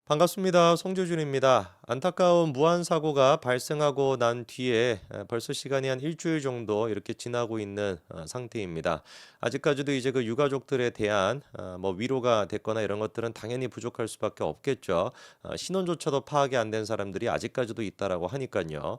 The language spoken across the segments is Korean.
반갑습니다. 송재준입니다. 안타까운 무한 사고가 발생하고 난 뒤에 벌써 시간이 한 일주일 정도 이렇게 지나고 있는 상태입니다. 아직까지도 이제 그 유가족들에 대한 뭐 위로가 됐거나 이런 것들은 당연히 부족할 수밖에 없겠죠. 신원조차도 파악이 안 된 사람들이 아직까지도 있다라고 하니까요.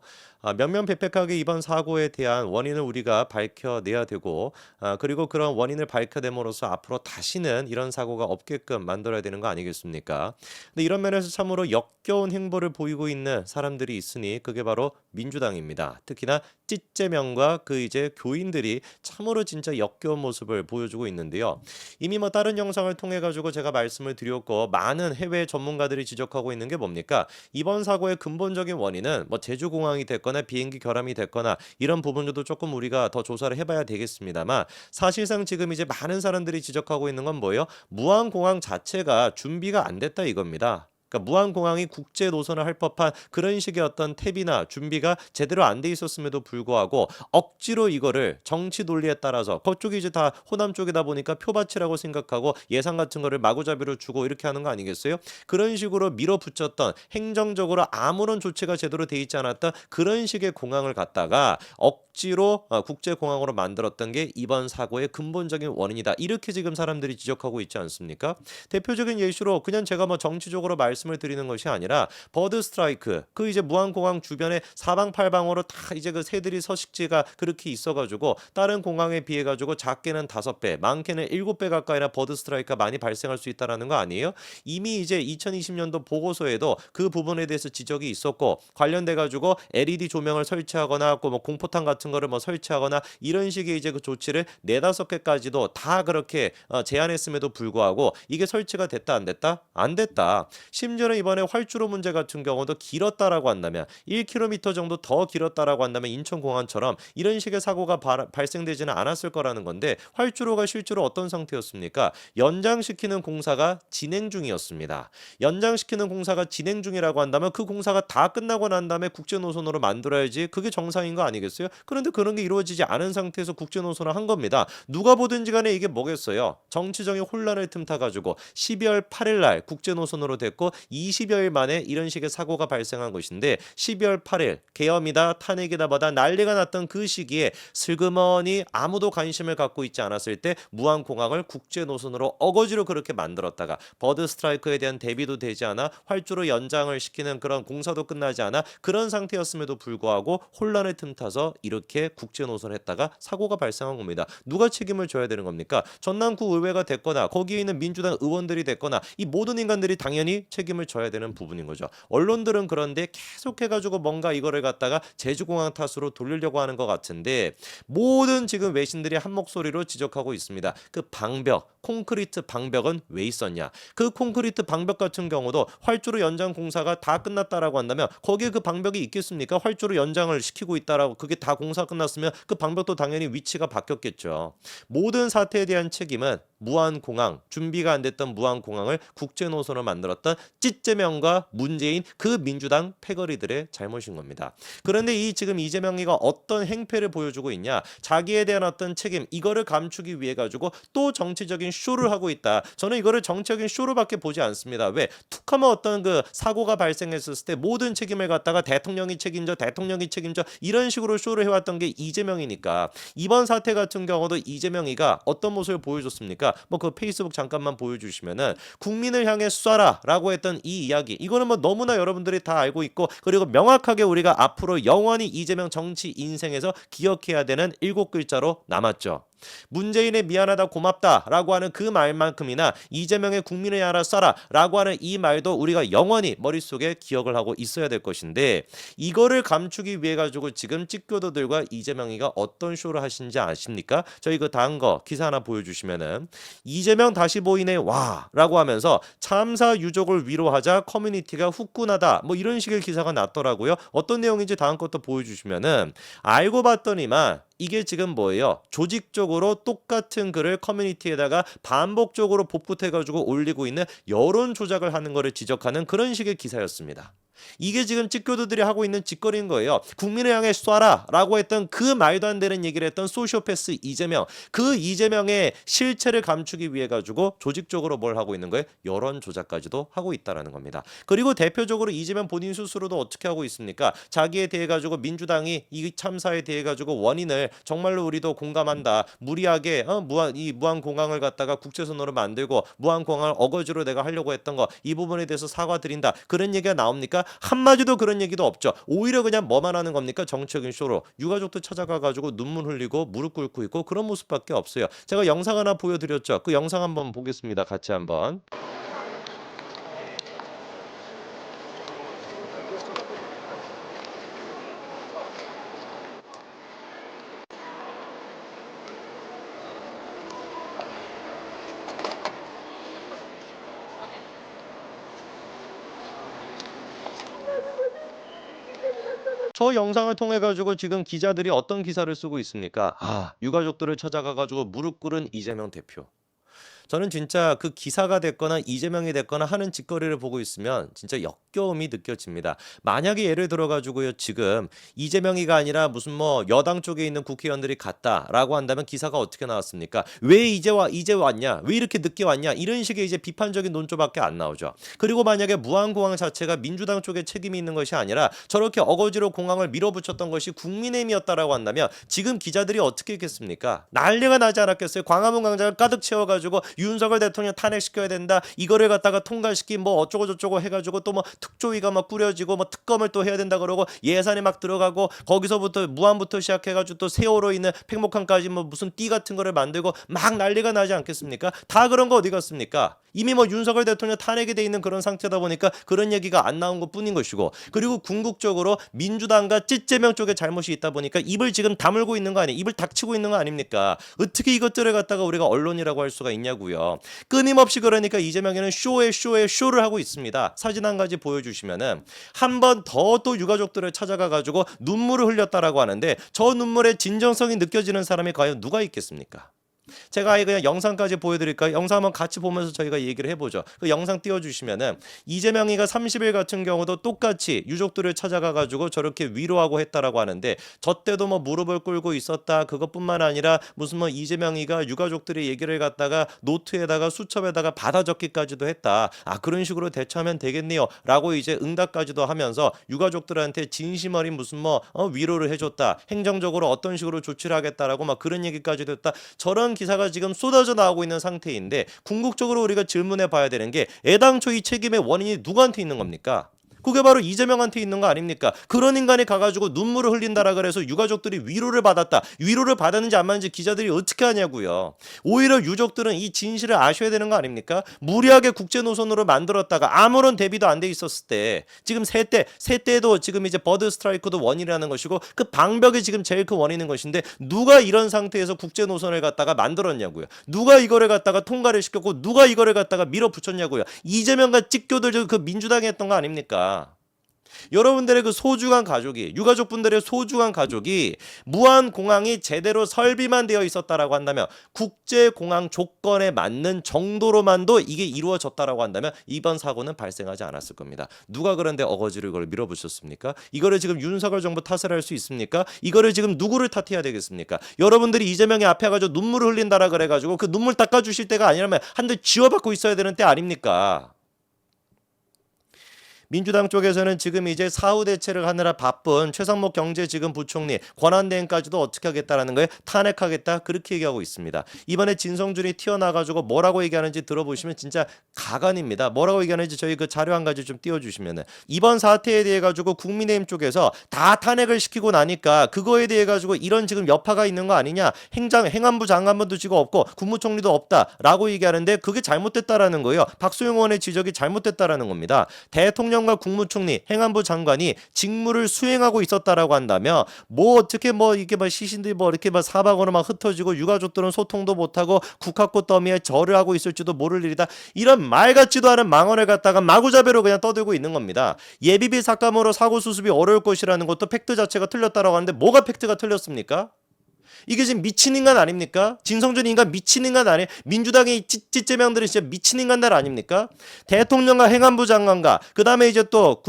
명명백백하게 이번 사고에 대한 원인을 우리가 밝혀내야 되고, 그리고 그런 원인을 밝혀냄으로써 앞으로 다시는 이런 사고가 없게끔 만들어야 되는 거 아니겠습니까? 근데 이런 면에서 참으로 역겨운 행보를 보이고 있는 사람들이 있으니 그게 바로 민주당입니다. 특히나 찌째명과 그 이제 교인들이 참으로 진짜 역겨운 모습을 보여주고 있는데요. 이미 뭐 다른 영상을 통해 가지고 제가 말씀을 드렸고 많은 해외 전문가들이 지적하고 있는 게 뭡니까? 이번 사고의 근본적인 원인은 뭐 제주공항이 됐거나 비행기 결함이 됐거나 이런 부분들도 조금 우리가 더 조사를 해봐야 되겠습니다만, 사실상 지금 이제 많은 사람들이 지적하고 있는 건 뭐예요? 무안공항 자체가 준비가 안 됐다 이겁니다. 그러니까 무안공항이 국제 노선을 할 법한 그런 식의 어떤 탭이나 준비가 제대로 안 돼 있었음에도 불구하고 억지로 이거를 정치 논리에 따라서, 그쪽이 이제 다 호남 쪽이다 보니까 표밭이라고 생각하고 예산 같은 거를 마구잡이로 주고 이렇게 하는 거 아니겠어요? 그런 식으로 밀어붙였던, 행정적으로 아무런 조치가 제대로 돼 있지 않았던 그런 식의 공항을 갖다가 억지로 국제공항으로 만들었던 게 이번 사고의 근본적인 원인이다. 이렇게 지금 사람들이 지적하고 있지 않습니까? 대표적인 예시로 그냥 제가 뭐 정치적으로 말씀을 드리는 것이 아니라 버드 스트라이크, 그 이제 무안공항 주변에 사방팔방으로 다 이제 그 새들이 서식지가 그렇게 있어가지고 다른 공항에 비해 가지고 작게는 5배, 많게는 7배 가까이나 버드 스트라이크가 많이 발생할 수 있다라는 거 아니에요? 이미 이제 2020년도 보고서에도 그 부분에 대해서 지적이 있었고, 관련돼 가지고 LED 조명을 설치하거나 뭐 공포탄 같은 거를 뭐 설치하거나 이런 식의 이제 그 조치를 4-5개까지도 다 그렇게 제안했음에도 불구하고 이게 설치가 됐다 안 됐다? 안 됐다. 심지어는 이번에 활주로 문제 같은 경우도 길었다라고 한다면 1km 정도 더 길었다라고 한다면 인천공항처럼 이런 식의 사고가 발생되지는 않았을 거라는 건데, 활주로가 실제로 어떤 상태였습니까? 연장시키는 공사가 진행 중이었습니다. 연장시키는 공사가 진행 중이라고 한다면 그 공사가 다 끝나고 난 다음에 국제노선으로 만들어야지 그게 정상인 거 아니겠어요? 그런데 그런 게 이루어지지 않은 상태에서 국제노선을 한 겁니다. 누가 보든지 간에 이게 뭐겠어요? 정치적인 혼란을 틈타가지고 12월 8일 날 국제노선으로 됐고 20여일 만에 이런 식의 사고가 발생한 것인데, 12월 8일 계엄이다 탄핵이다 뭐다 난리가 났던 그 시기에 슬그머니 아무도 관심을 갖고 있지 않았을 때 무안공항을 국제노선으로 어거지로 그렇게 만들었다가 버드 스트라이크에 대한 대비도 되지 않아 활주로 연장을 시키는 그런 공사도 끝나지 않아 그런 상태였음에도 불구하고 혼란을 틈타서 이렇게 국제노선을 했다가 사고가 발생한 겁니다. 누가 책임을 져야 되는 겁니까? 전남구 의회가 됐거나 거기에 있는 민주당 의원들이 됐거나 이 모든 인간들이 당연히 책임을 져야 되는 부분인 거죠. 언론들은 그런데 계속해가지고 뭔가 이거를 갖다가 제주공항 탓으로 돌리려고 하는 것 같은데, 모든 지금 외신들이 한 목소리로 지적하고 있습니다. 그 방벽, 콘크리트 방벽은 왜 있었냐? 그 콘크리트 방벽 같은 경우도 활주로 연장 공사가 다 끝났다라고 한다면 거기에 그 방벽이 있겠습니까? 활주로 연장을 시키고 있다라고, 그게 다 공사 끝났으면 그 방벽도 당연히 위치가 바뀌었겠죠. 모든 사태에 대한 책임은 무안공항, 준비가 안 됐던 무안공항을 국제노선으로 만들었던 찌째명과 문재인, 그 민주당 패거리들의 잘못인 겁니다. 그런데 이 지금 이재명이가 어떤 행패를 보여주고 있냐? 자기에 대한 어떤 책임, 이거를 감추기 위해 가지고 또 정치적인 쇼를 하고 있다. 저는 이거를 정치적인 쇼로밖에 보지 않습니다. 왜? 툭하면 어떤 그 사고가 발생했을 때 모든 책임을 갖다가 대통령이 책임져 이런 식으로 쇼를 해왔던 게 이재명이니까, 이번 사태 같은 경우도 이재명이가 어떤 모습을 보여줬습니까? 뭐 그 페이스북 잠깐만 보여주시면은 국민을 향해 쏴라라고 했던 이 이야기, 이거는 뭐 너무나 여러분들이 다 알고 있고, 그리고 명확하게 우리가 앞으로 영원히 이재명 정치 인생에서 기억해야 되는 7글자로 남았죠. 문재인의 미안하다 고맙다라고 하는 그 말만큼이나 이재명의 국민을 향하여 쏴라라고 하는 이 말도 우리가 영원히 머릿속에 기억을 하고 있어야 될 것인데, 이거를 감추기 위해 가지고 지금 찌교도들과 이재명이가 어떤 쇼를 하신지 아십니까? 저희 그 다음 거 기사 하나 보여주시면은, 이재명 다시 보이네 와라고 하면서 참사 유족을 위로하자 커뮤니티가 후끈하다 뭐 이런 식의 기사가 났더라고요. 어떤 내용인지 다음 것도 보여주시면은, 알고 봤더니만 이게 지금 뭐예요? 조직적으로 똑같은 글을 커뮤니티에다가 반복적으로 복붙해가지고 올리고 있는 여론 조작을 하는 거를 지적하는 그런 식의 기사였습니다. 이게 지금 찍교도들이 하고 있는 짓거리인 거예요. 국민을 향해 쏴라 라고 했던 그 말도 안 되는 얘기를 했던 소시오패스 이재명, 그 이재명의 실체를 감추기 위해 가지고 조직적으로 뭘 하고 있는 거예요? 여론 조작까지도 하고 있다라는 겁니다. 그리고 대표적으로 이재명 본인 스스로도 어떻게 하고 있습니까? 자기에 대해 가지고 민주당이 이 참사에 대해 가지고 원인을 정말로 우리도 공감한다. 무리하게 무한공항을 갖다가 국제선으로 만들고 무한공항을 어거지로 내가 하려고 했던 거, 이 부분에 대해서 사과드린다. 그런 얘기가 나옵니까? 한마디도 그런 얘기도 없죠. 오히려 그냥 뭐만 하는 겁니까? 정치적인 쇼로 유가족도 찾아가 가지고 눈물 흘리고 무릎 꿇고 있고 그런 모습밖에 없어요. 제가 영상 하나 보여드렸죠. 그 영상 한번 보겠습니다. 같이 한번. 저 영상을 통해 가지고 지금 기자들이 어떤 기사를 쓰고 있습니까? 유가족들을 찾아가 가지고 무릎 꿇은 이재명 대표. 저는 진짜 그 기사가 됐거나 이재명이 됐거나 하는 짓거리를 보고 있으면 진짜 역겨움이 느껴집니다. 만약에 예를 들어 가지고요, 지금 이재명이가 아니라 무슨 뭐 여당 쪽에 있는 국회의원들이 갔다라고 한다면 기사가 어떻게 나왔습니까? 왜 이제 왔냐? 왜 이렇게 늦게 왔냐? 이런 식의 이제 비판적인 논조밖에 안 나오죠. 그리고 만약에 무한공항 자체가 민주당 쪽에 책임이 있는 것이 아니라 저렇게 어거지로 공항을 밀어붙였던 것이 국민의힘이었다라고 한다면 지금 기자들이 어떻게 했겠습니까? 난리가 나지 않았겠어요? 광화문 광장을 가득 채워가지고 윤석열 대통령 탄핵시켜야 된다. 이거를 갖다가 통과시킨 뭐 어쩌고 저쩌고 해가지고 또 뭐 특조위가 막 꾸려지고 뭐 특검을 또 해야 된다 그러고 예산이 막 들어가고 거기서부터 무한부터 시작해가지고 또 세월호 있는 팽목항까지 뭐 무슨 띠 같은 거를 만들고 막 난리가 나지 않겠습니까? 다 그런 거 어디 갔습니까? 이미 뭐 윤석열 대통령 탄핵이 돼 있는 그런 상태다 보니까 그런 얘기가 안 나온 것 뿐인 것이고, 그리고 궁극적으로 민주당과 찌재명 쪽에 잘못이 있다 보니까 입을 지금 다물고 있는 거 아니에요? 입을 닥치고 있는 거 아닙니까? 어떻게 이것들을 갖다가 우리가 언론이라고 할 수가 있냐고요. 끊임없이 그러니까 이재명이는 쇼를 하고 있습니다. 사진 한 가지 보여주시면은 한 번 더 또 유가족들을 찾아가 가지고 눈물을 흘렸다라고 하는데 저 눈물의 진정성이 느껴지는 사람이 과연 누가 있겠습니까? 제가 아예 그냥 영상까지 보여드릴까요? 영상 한번 같이 보면서 저희가 얘기를 해보죠. 그 영상 띄워주시면은 이재명이가 30일 같은 경우도 똑같이 유족들을 찾아가가지고 저렇게 위로하고 했다라고 하는데 저 때도 뭐 무릎을 꿇고 있었다. 그것뿐만 아니라 무슨 뭐 이재명이가 유가족들의 얘기를 갖다가 노트에다가 수첩에다가 받아 적기까지도 했다. 그런 식으로 대처하면 되겠네요. 라고 이제 응답까지도 하면서 유가족들한테 진심 어린 무슨 위로를 해줬다. 행정적으로 어떤 식으로 조치를 하겠다라고 막 그런 얘기까지도 했다. 저런 기사가 지금 쏟아져 나오고 있는 상태인데 궁극적으로 우리가 질문해 봐야 되는 게 애당초 이 책임의 원인이 누구한테 있는 겁니까? 그게 바로 이재명한테 있는 거 아닙니까? 그런 인간이 가가지고 눈물을 흘린다라 그래서 유가족들이 위로를 받았다. 위로를 받았는지 안 받았는지 기자들이 어떻게 하냐고요. 오히려 유족들은 이 진실을 아셔야 되는 거 아닙니까? 무리하게 국제 노선으로 만들었다가 아무런 대비도 안 돼 있었을 때 지금 세때도 지금 이제 버드 스트라이크도 원인이라는 것이고 그 방벽이 지금 제일 큰 원인인 것인데 누가 이런 상태에서 국제 노선을 갖다가 만들었냐고요. 누가 이거를 갖다가 통과를 시켰고 누가 이거를 갖다가 밀어붙였냐고요. 이재명과 찍교들 그 민주당이 했던 거 아닙니까? 여러분들의 그 소중한 가족이, 유가족분들의 소중한 가족이 무한공항이 제대로 설비만 되어 있었다라고 한다면, 국제공항 조건에 맞는 정도로만도 이게 이루어졌다라고 한다면 이번 사고는 발생하지 않았을 겁니다. 누가 그런데 어거지로 이걸 밀어붙였습니까? 이거를 지금 윤석열 정부 탓을 할 수 있습니까? 이거를 지금 누구를 탓해야 되겠습니까? 여러분들이 이재명이 앞에 가지고 눈물을 흘린다라 그래가지고 그 눈물 닦아주실 때가 아니라면 한 대 쥐어받고 있어야 되는 때 아닙니까? 민주당 쪽에서는 지금 이제 사후 대책을 하느라 바쁜 최상목 경제지금부총리 권한대행까지도 어떻게 하겠다라는 거에 탄핵하겠다 그렇게 얘기하고 있습니다. 이번에 진성준이 튀어나가지고 뭐라고 얘기하는지 들어보시면 진짜 가관입니다. 뭐라고 얘기하는지 저희 그 자료 한 가지 좀 띄워주시면은 이번 사태에 대해 가지고 국민의힘 쪽에서 다 탄핵을 시키고 나니까 그거에 대해 가지고 이런 지금 여파가 있는 거 아니냐, 행안부 장관도 지금 없고 국무총리도 없다라고 얘기하는데 그게 잘못됐다라는 거예요. 박수영 의원의 지적이 잘못됐다라는 겁니다. 대통령과 국무총리, 행안부 장관이 직무를 수행하고 있었다라고 한다면 뭐 어떻게 뭐 이게 막 시신들이 뭐 이렇게 막 사방으로 막 흩어지고 유가족들은 소통도 못하고 국화꽃 더미에 절을 하고 있을지도 모를 일이다. 이런 말 같지도 않은 망언을 갖다가 마구잡이로 그냥 떠들고 있는 겁니다. 예비비 삭감으로 사고 수습이 어려울 것이라는 것도 팩트 자체가 틀렸다라고 하는데 뭐가 팩트가 틀렸습니까? 이게 지금 미친 인간 아닙니까? 진성준 인간 미친 인간 아니에요? 민주당의 찌찌제명들이 진짜 미친 인간들 아닙니까? 대통령과 행안부 장관과 그 다음에 이제 또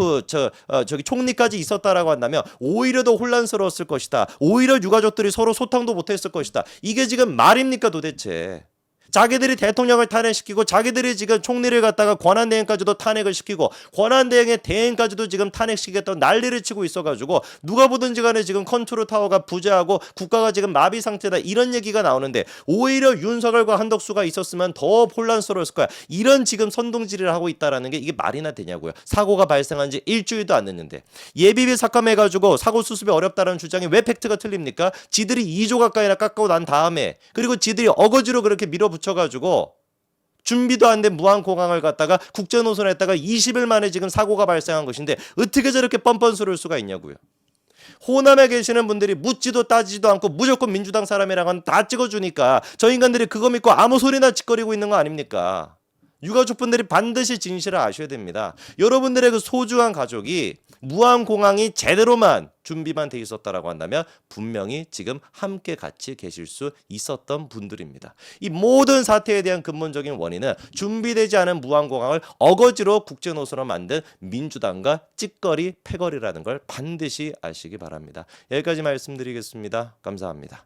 저기 총리까지 있었다라고 한다면 오히려 더 혼란스러웠을 것이다. 오히려 유가족들이 서로 소통도 못했을 것이다. 이게 지금 말입니까 도대체? 자기들이 대통령을 탄핵시키고 자기들이 지금 총리를 갖다가 권한대행까지도 탄핵을 시키고 권한대행의 대행까지도 지금 탄핵시키겠다고 난리를 치고 있어가지고 누가 보든지 간에 지금 컨트롤 타워가 부재하고 국가가 지금 마비 상태다 이런 얘기가 나오는데 오히려 윤석열과 한덕수가 있었으면 더 혼란스러웠을 거야. 이런 지금 선동질을 하고 있다라는 게 이게 말이나 되냐고요. 사고가 발생한 지 일주일도 안 됐는데 예비비 삭감해가지고 사고 수습이 어렵다는 주장이 왜 팩트가 틀립니까? 지들이 2조 가까이나 깎고 난 다음에 그리고 지들이 어거지로 그렇게 밀어붙여가지고 준비도 안 된 무한공항을 갖다가 국제노선했다가 20일 만에 지금 사고가 발생한 것인데 어떻게 저렇게 뻔뻔스러울 수가 있냐고요. 호남에 계시는 분들이 묻지도 따지지도 않고 무조건 민주당 사람이라고 다 찍어주니까 저 인간들이 그거 믿고 아무 소리나 짓거리고 있는 거 아닙니까? 유가족분들이 반드시 진실을 아셔야 됩니다. 여러분들의 그 소중한 가족이 무한공항이 제대로만 준비만 돼 있었다라고 한다면 분명히 지금 함께 같이 계실 수 있었던 분들입니다. 이 모든 사태에 대한 근본적인 원인은 준비되지 않은 무한공항을 어거지로 국제노선으로 만든 민주당과 찌꺼리 패거리라는 걸 반드시 아시기 바랍니다. 여기까지 말씀드리겠습니다. 감사합니다.